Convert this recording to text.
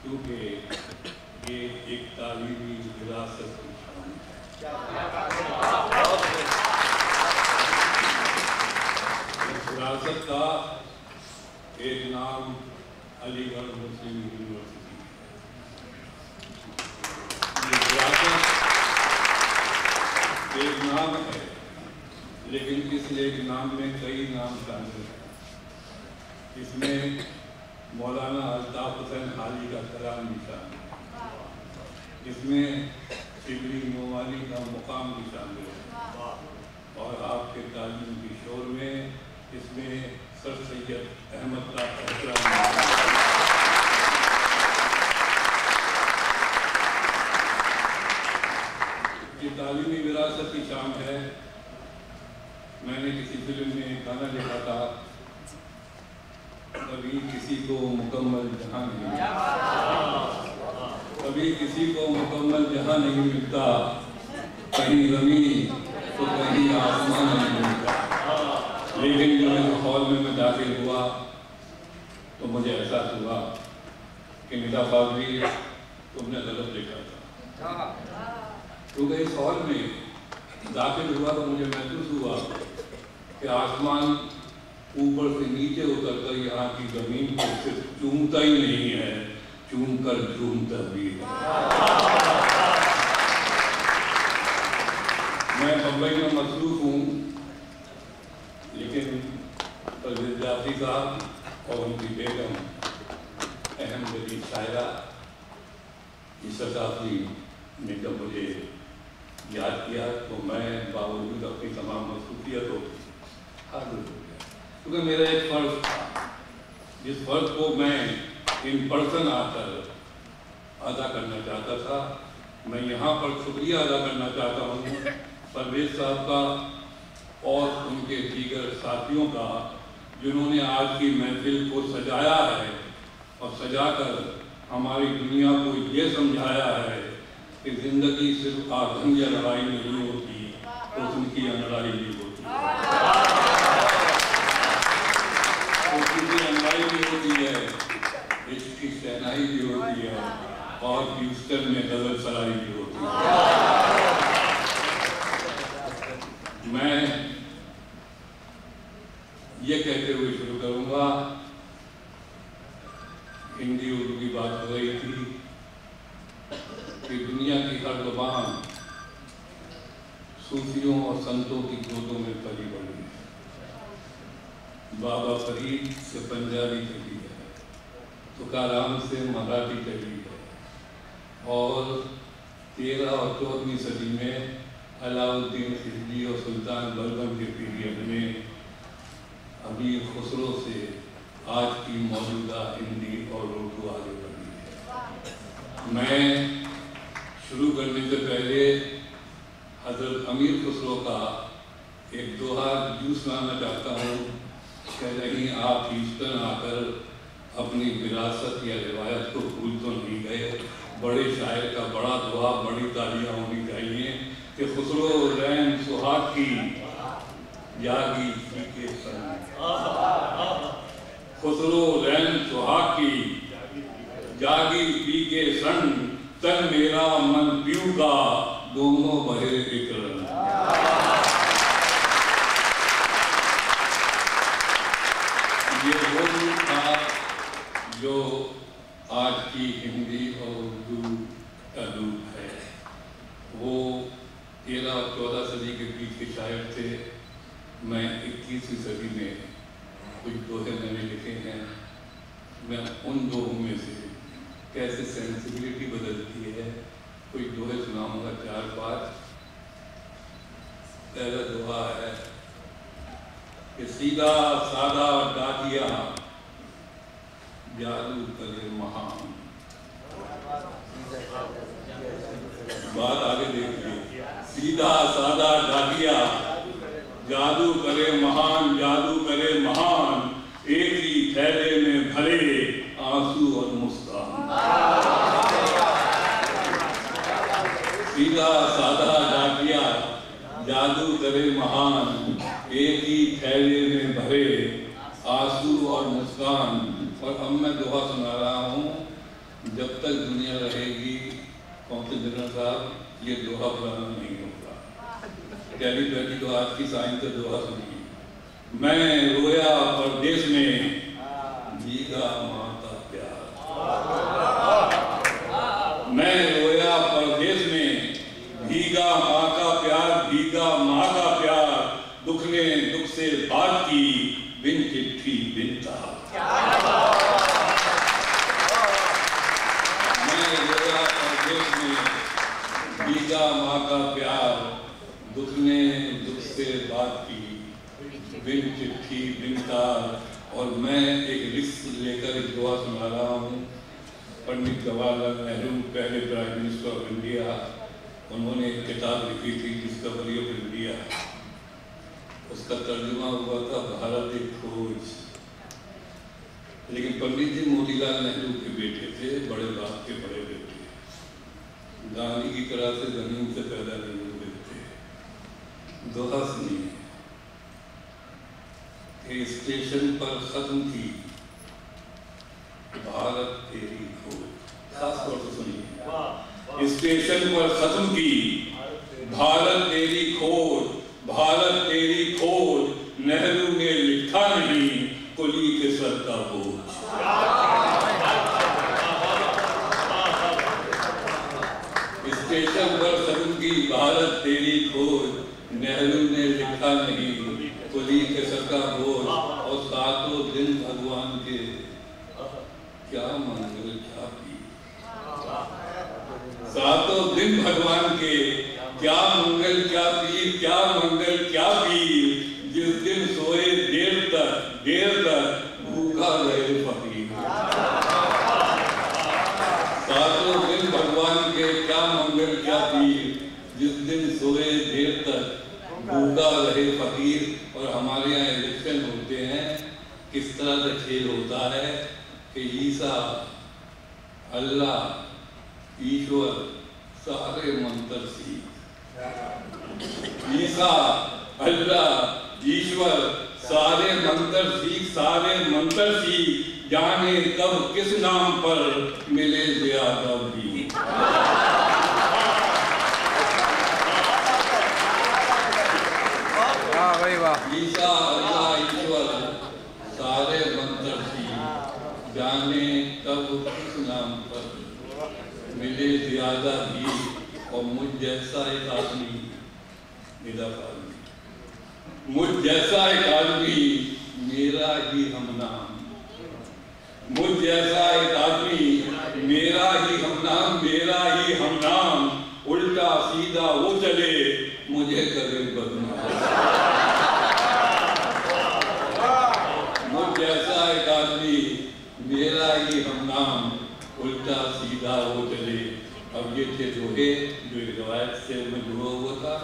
क्योंकि ये एक तालीमी विरासत की शान है। विरासत का एक नाम अलीगढ़ मुस्लिम यूनिवर्सिटी है। ये विरासत एक नाम है, लेकिन इस एक नाम में कई नाम शामिल हैं। इसमें मौलाना अल्ताफ हुसैन हाजी का कलाम भी शामिल है, इसमें शिबली नोमानी का मुकाम भी शामिल है, और आपके तालीम की शोर में इसमें सर सैयद अहमद का एहतराम। ये तालीमी विरासत की शाम है। मैंने किसी फिल्म में गाना लिखा था, कभी किसी को मुकम्मल जहां नहीं मिलता, कभी किसी को मुकम्मल जहां नहीं मिलता, कहीं ज़मीन तो कहीं आसमान नहीं मिलता। लेकिन जब इस हॉल में मैं दाखिल हुआ तो मुझे एहसास हुआ कि निदा फाजली तुमने गलत लिखा था, क्योंकि इस हॉल में दाखिल हुआ तो मुझे महसूस हुआ कि आसमान ऊपर से नीचे उतरकर यहाँ की जमीन को सिर्फ चूमता ही नहीं है, चूम कर झूमता भी है। मैं बम्बई में मसरूफ हूँ, लेकिन जाफरी साहब और उनकी बेगम अहमद शायरा इस शताब्दी ने जब मुझे याद किया तो मैं बावजूद अपनी तमाम मसरूफियतों हाजिर हो गया, क्योंकि मेरा एक फर्ज था, जिस फर्ज को मैं इन पर्सन आकर अदा करना चाहता था। मैं यहाँ पर शुक्रिया अदा करना चाहता हूँ परवेज साहब का और उनके दीगर साथियों का, जिन्होंने आज की महफिल को सजाया है और सजाकर हमारी दुनिया को ये समझाया है कि ज़िंदगी सिर्फ आतंक या लड़ाई नहीं होती, तो उनकी लड़ाई भी होती है, लड़ाई भी होती है, इसकी शहनाई भी होती है, और ह्यूस्टन में गजल सराई भी होती है। मैं ये कहते हुए शुरू करूंगा, हिंदी उर्दू की बात हो रही थी कि दुनिया की हर ज़ुबान सूफियों और संतों की गोदों में पली बड़ी है। बाबा फरीद से पंजाबी चली है, तुकाराम से मराठी चली है, और 13 और 14वीं सदी में अलाउद्दीन खिलजी और सुल्तान बलबन के पीरियड में अमीर खुसरो से आज की मौजूदा हिंदी और उर्दू आगे बढ़ी है। मैं शुरू करने से पहले हजरत अमीर खुसरो का एक दोहा यूँ सुनाना चाहता हूँ। कह रही आप ह्यूस्टन आकर अपनी विरासत या रिवायत को भूल तो नहीं गए। बड़े शायर का बड़ा दुआ, बड़ी तालियां होनी चाहिए कि खुसरो रैन सुहाग की यागी के संग, खुसरो रैन सुहाग की जागी पी के संग, तन मेरा मन पीऊ का दोनों बहे एक रंग। ये वो रूप था जो आज की हिंदी और उर्दू का रूप है। वो 13 और 14 सदी के बीच के शायर थे। मैं 21वीं सदी में कुछ दोहे मैंने लिखे हैं। मैं उन दोहों में से कैसे सेंसिबिलिटी बदलती है कोई दोहे सुनाऊंगा 4-5। पहला दोहा है कि सीधा सादा डाकिया जादू करे महान। बात आगे देखिए, सीधा सादा डाकिया जादू करे महान, जादू करे महान, एक ही थैले में भरे आंसू और मुस्कान। सीधा सादा डाकिया जादू करे महान, एक ही थैले में भरे आंसू और मुस्कान। और अब मैं दोहा सुना रहा हूँ जब तक दुनिया रहेगी कौंसल जनरल साहब, ये दोहा पुराना नहीं होगा। टेलीपैथी तो आज की साइंस से दोहा सुनिए। मैं रोया परदेश में भीगा माँ का प्यार, मैं रोया परदेश में भीगा माँ का प्यार, भीगा माँ का प्यार, दुख ने दुख से बात की बिन चिट्ठी बिन तार। मैं रोया परदेश में भीगा माँ का प्यार, दुख ने दुख से बात की बिन चिट्ठी बिन तार। और मैं एक लिस्ट लेकर एक दुआ सुना रहा हूँ। पंडित जवाहरलाल नेहरू, पहले प्राइम मिनिस्टर ऑफ इंडिया, उन्होंने एक किताब लिखी थी डिस्कवरी ऑफ इंडिया। उसका तर्जुमा हुआ था भारत एक खोज। लेकिन पंडित जी मोतीलाल नेहरू के बेटे थे, बड़े बाप के बड़े बेटे, गांधी की तरह से जमीन से पैदा नहीं हुए थे। दोहा सुनिए। स्टेशन पर खत्म की भारत तेरी खोज, खास तौर से सुनिए। स्टेशन पर खत्म की भारत तेरी खोज, भारत तेरी खोज, नेहरू ने लिखा नहीं कुली के सर का बोझ। स्टेशन पर खत्म की भारत तेरी खोज, नेहरू ने लिखा नहीं कुली के सर का बोझ। और सातों दिन भगवान के क्या मंगल क्या पीर, सातों दिन भगवान के क्या मंगल क्या पीर, क्या मंगल क्या पीर, जिस दिन सोए देर तक भूखा रहे फकीर। सातों दिन भगवान के क्या मंगल क्या पीर, जिस दिन सोए देर तक भूखा रहे फकीर। और हमारे यहाँ इलेक्शन होते हैं, किस तरह का खेल होता है कि ईसा, अल्लाह, ईश्वर सारे मंत्र सीख, ईसा, अल्लाह, ईश्वर सारे मंत्र सीख, सारे मंत्र सीख, जाने कब किस नाम पर मिले ज्यादा भी। ईसा, अल्लाह, ईश्वर सारे मंत्र सीख, जाने कब किस नाम पर मिले ज्यादा भी। और मुझ जैसा एक आदमी, मुझ जैसा एक आदमी मेरा ही हमनाम, मुझ जैसा एक आदमी मेरा ही हमनाम, मेरा ही हमनाम, उल्टा सीधा वो चले मुझे करे बदनाम। मुझ जैसा एक आदमी मेरा ही हमनाम, उल्टा सीधा वो चले। अब ये थे दोहे जो एक रवायत से में जुड़ा हुआ था।